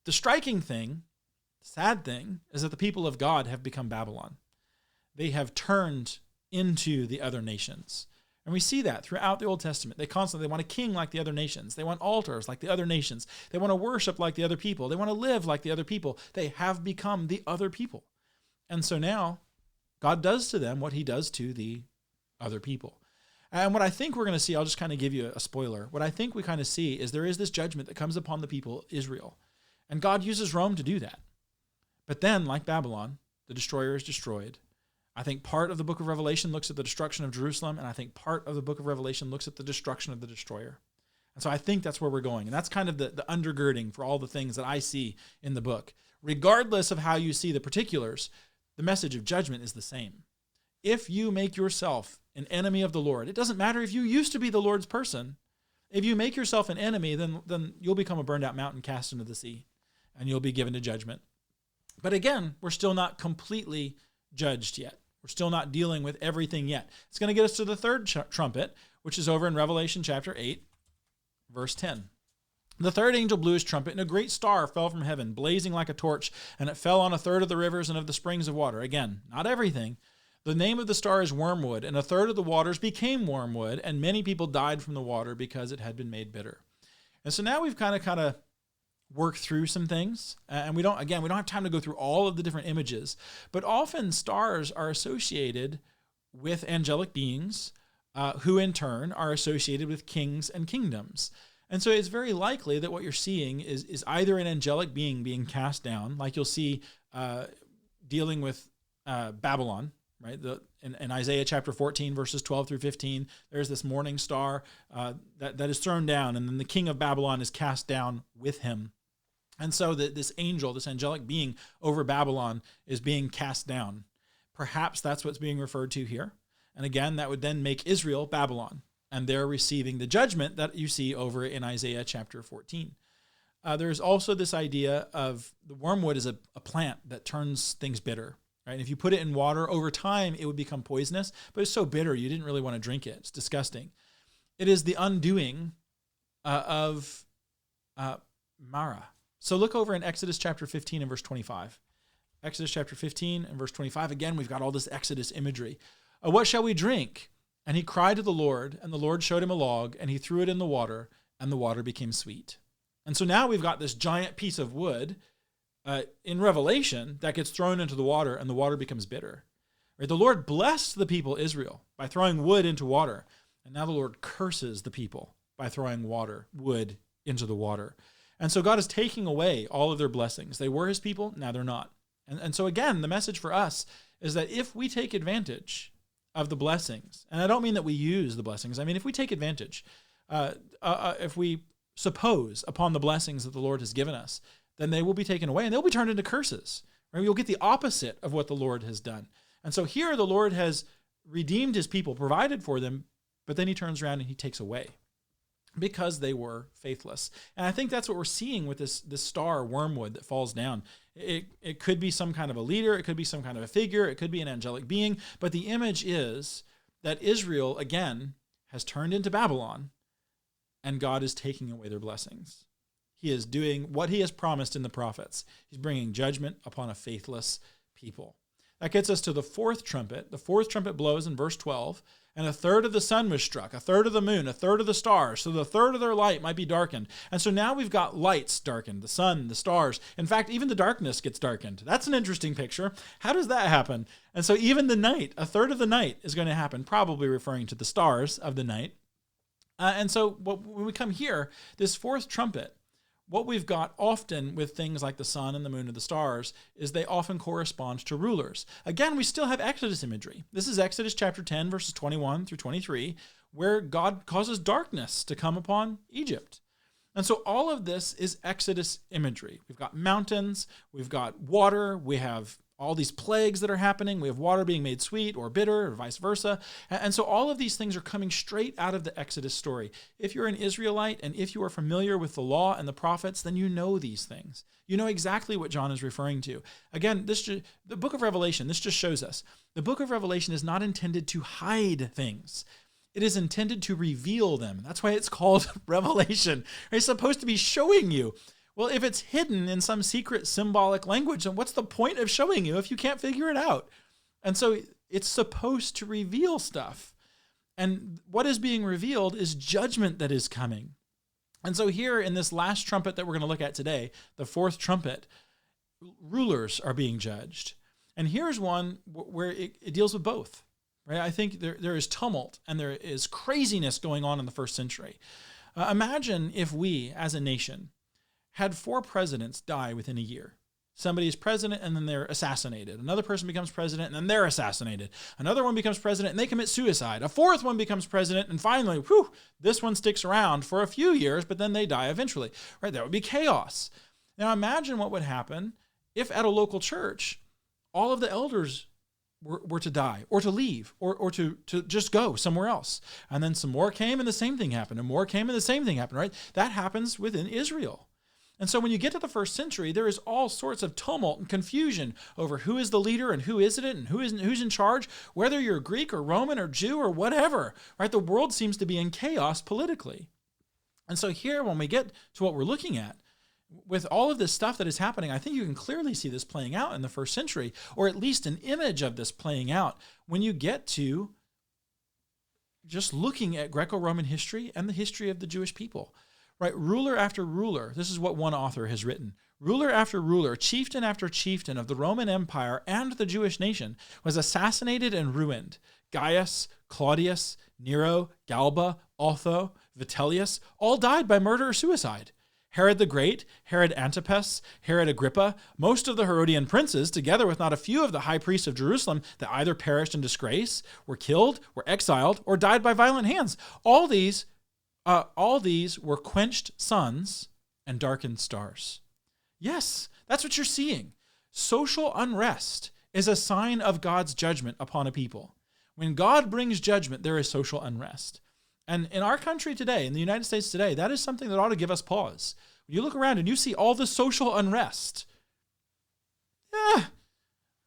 striking thing, sad thing, is that the people of God have become Babylon. They have turned into the other nations. And we see that throughout the Old Testament. They want a king like the other nations. They want altars like the other nations. They want to worship like the other people. They want to live like the other people. They have become the other people. And so now God does to them what he does to the other people. And what I think we're going to see, I'll just kind of give you a spoiler. What I think we kind of see is there is this judgment that comes upon the people Israel. And God uses Rome to do that. But then, like Babylon, the destroyer is destroyed. I think part of the book of Revelation looks at the destruction of Jerusalem, and I think part of the book of Revelation looks at the destruction of the destroyer. And so I think that's where we're going. And that's kind of the undergirding for all the things that I see in the book. Regardless of how you see the particulars, the message of judgment is the same. If you make yourself an enemy of the Lord, it doesn't matter if you used to be the Lord's person. If you make yourself an enemy, then you'll become a burned out mountain cast into the sea, and you'll be given to judgment. But again, we're still not completely judged yet. We're still not dealing with everything yet. It's going to get us to the third trumpet, which is over in Revelation chapter 8, verse 10. The third angel blew his trumpet, and a great star fell from heaven, blazing like a torch, and it fell on a third of the rivers and of the springs of water. Again, not everything. The name of the star is Wormwood, and a third of the waters became wormwood, and many people died from the water because it had been made bitter. And so now we've kind of worked through some things, and we don't have time to go through all of the different images, but often stars are associated with angelic beings who in turn are associated with kings and kingdoms. And so it's very likely that what you're seeing is either an angelic being cast down, like you'll see dealing with Babylon, right? In Isaiah chapter 14, verses 12 through 15, there's this morning star that is thrown down, and then the king of Babylon is cast down with him. And so this angel, this angelic being over Babylon is being cast down. Perhaps that's what's being referred to here. And again, that would then make Israel Babylon, and they're receiving the judgment that you see over in Isaiah chapter 14. There's also this idea of the wormwood is a plant that turns things bitter. Right? And if you put it in water, over time, it would become poisonous, but it's so bitter, you didn't really want to drink it. It's disgusting. It is the undoing of Mara. So look over in Exodus chapter 15 and verse 25. Exodus chapter 15 and verse 25. Again, we've got all this Exodus imagery. What shall we drink? And he cried to the Lord, and the Lord showed him a log, and he threw it in the water, and the water became sweet. And so now we've got this giant piece of wood in Revelation that gets thrown into the water, and the water becomes bitter. Right? The Lord blessed the people Israel by throwing wood into water, and now the Lord curses the people by throwing wood into the water. And so God is taking away all of their blessings. They were his people, now they're not. And so again, the message for us is that if we take advantage of the blessings, and I don't mean that we use the blessings, I mean if we take advantage, if we suppose upon the blessings that the Lord has given us, then they will be taken away and they'll be turned into curses. Right? You'll get the opposite of what the Lord has done. And so here the Lord has redeemed his people, provided for them, but then he turns around and he takes away because they were faithless. And I think that's what we're seeing with this star wormwood that falls down. It could be some kind of a leader, it could be some kind of a figure, it could be an angelic being, but the image is that Israel, again, has turned into Babylon, and God is taking away their blessings. He is doing what he has promised in the prophets. He's bringing judgment upon a faithless people. That gets us to the fourth trumpet. The fourth trumpet blows in verse 12, and a third of the sun was struck, a third of the moon, a third of the stars, so the third of their light might be darkened. And so now we've got lights darkened, the sun, the stars. In fact, even the darkness gets darkened. That's an interesting picture. How does that happen? And so even the night, a third of the night is going to happen, probably referring to the stars of the night. And so when we come here, this fourth trumpet, what we've got often with things like the sun and the moon and the stars is they often correspond to rulers. Again, we still have Exodus imagery. This is Exodus chapter 10, verses 21 through 23, where God causes darkness to come upon Egypt. And so all of this is Exodus imagery. We've got mountains, we've got water, we have all these plagues that are happening. We have water being made sweet or bitter or vice versa. And so all of these things are coming straight out of the Exodus story. If you're an Israelite and if you are familiar with the law and the prophets, then you know these things. You know exactly what John is referring to. Again, the book of Revelation, this just shows us. The book of Revelation is not intended to hide things. It is intended to reveal them. That's why it's called Revelation. It's supposed to be showing you. Well, if it's hidden in some secret symbolic language, then what's the point of showing you if you can't figure it out? And so it's supposed to reveal stuff. And what is being revealed is judgment that is coming. And so here in this last trumpet that we're going to look at today, the fourth trumpet, rulers are being judged. And here's one where it deals with both. Right? I think there is tumult and there is craziness going on in the first century. Imagine if we, as a nation, had 4 presidents die within a year. Somebody is president and then they're assassinated. Another person becomes president and then they're assassinated. Another one becomes president and they commit suicide. A fourth one becomes president and finally, this one sticks around for a few years, but then they die eventually. Right? That would be chaos. Now imagine what would happen if at a local church, all of the elders were to die or to leave or to just go somewhere else. And then some more came and the same thing happened and more came and the same thing happened, right? That happens within Israel. And so when you get to the first century, there is all sorts of tumult and confusion over who is the leader and who isn't it and who's in charge, whether you're Greek or Roman or Jew or whatever, right? The world seems to be in chaos politically. And so here, when we get to what we're looking at, with all of this stuff that is happening, I think you can clearly see this playing out in the first century, or at least an image of this playing out when you get to just looking at Greco-Roman history and the history of the Jewish people, right? Ruler after ruler, this is what one author has written. Ruler after ruler, chieftain after chieftain of the Roman Empire and the Jewish nation was assassinated and ruined. Gaius, Claudius, Nero, Galba, Otho, Vitellius, all died by murder or suicide. Herod the Great, Herod Antipas, Herod Agrippa, most of the Herodian princes, together with not a few of the high priests of Jerusalem that either perished in disgrace, were killed, were exiled, or died by violent hands. All these were quenched suns and darkened stars. Yes, that's what you're seeing. Social unrest is a sign of God's judgment upon a people. When God brings judgment, there is social unrest. And in our country today, in the United States today, that is something that ought to give us pause. When you look around and you see all the social unrest,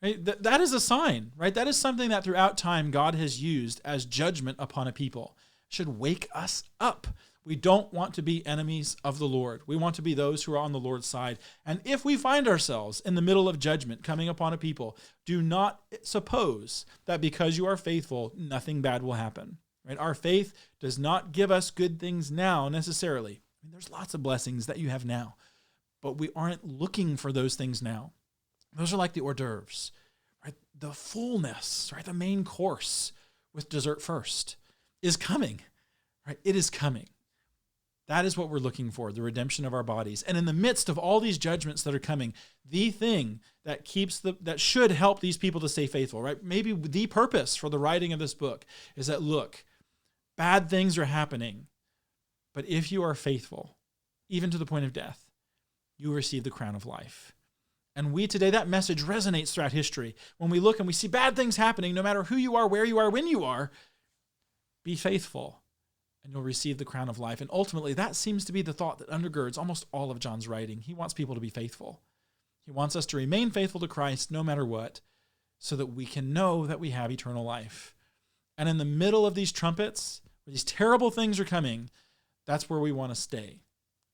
right, that is a sign, right? That is something that throughout time God has used as judgment upon a people. It should wake us up. We don't want to be enemies of the Lord. We want to be those who are on the Lord's side. And if we find ourselves in the middle of judgment coming upon a people, do not suppose that because you are faithful, nothing bad will happen. Right? Our faith does not give us good things now necessarily. I mean, there's lots of blessings that you have now, but we aren't looking for those things now. Those are like the hors d'oeuvres, right? The fullness, right? The main course with dessert first is coming, right? It is coming. That is what we're looking for, the redemption of our bodies. And in the midst of all these judgments that are coming, the thing that that should help these people to stay faithful, right? Maybe the purpose for the writing of this book is that, look, bad things are happening, but if you are faithful, even to the point of death, you receive the crown of life. And we today, that message resonates throughout history. When we look and we see bad things happening, no matter who you are, where you are, when you are, be faithful and you'll receive the crown of life. And ultimately, that seems to be the thought that undergirds almost all of John's writing. He wants people to be faithful. He wants us to remain faithful to Christ no matter what, so that we can know that we have eternal life. And in the middle of these trumpets, where these terrible things are coming, that's where we want to stay.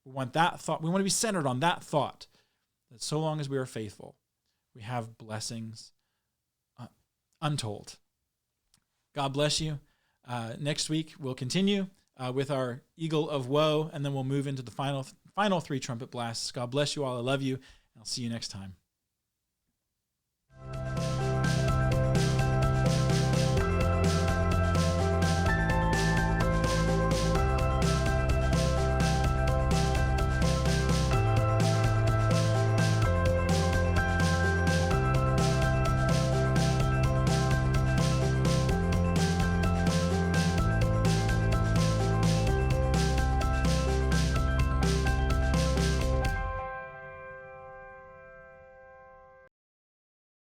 We want that thought. We want to be centered on that thought, that so long as we are faithful, we have blessings untold. God bless you. Next week, we'll continue with our Eagle of Woe, and then we'll move into the final 3 trumpet blasts. God bless you all. I love you, and I'll see you next time.